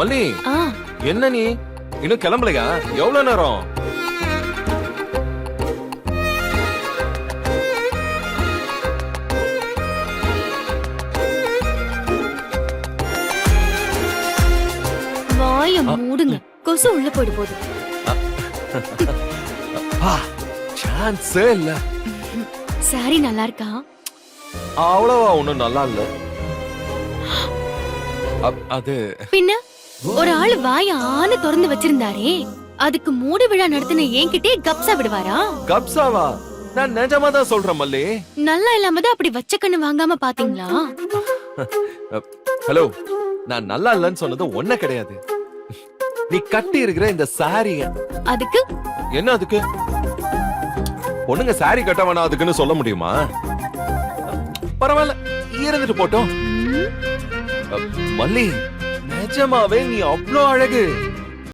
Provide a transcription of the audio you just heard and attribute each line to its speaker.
Speaker 1: மல்லி, என்ன நீ இன்னும் கிளம்பலையா? எவ்வளவு நேரம்?
Speaker 2: வாய மூடுங்க, கொசு உள்ள போயிடு போகுது.
Speaker 1: சான்ஸே இல்ல.
Speaker 2: சாரி நல்லா இருக்கா?
Speaker 1: அவ்வளவா ஒண்ணும் நல்லா இல்ல. அது
Speaker 2: பின்ன ஒரு ஆளு வாய ஆன திறந்து வச்சிருந்தாரே, அதுக்கு மூடு விழா நடத்தின என்கிட்டே கப்சா விடுவாரா?
Speaker 1: கப்சாவா? நான் நிஜமா தான் சொல்றேன் மல்லி.
Speaker 2: நல்லா இல்லாம தான் அப்படி வச்ச கண்ணு வாங்காம பாத்தீங்களா?
Speaker 1: ஹலோ, நான் நல்லா இல்லன்னு சொன்னது ஒண்ணே கிடையாது. நீ கட்டி இருக்கிற இந்த சாரிய.
Speaker 2: அதுக்கு
Speaker 1: என்ன அதுக்கு? பொண்ணுங்க சாரி கட்ட வேணா அதுக்குன்னு சொல்ல முடியுமா? பரவாயில்ல, இருந்துட்டு போட்டோம். மல்லி, நிஜமாவே நீ அவ்வளோ அழகு.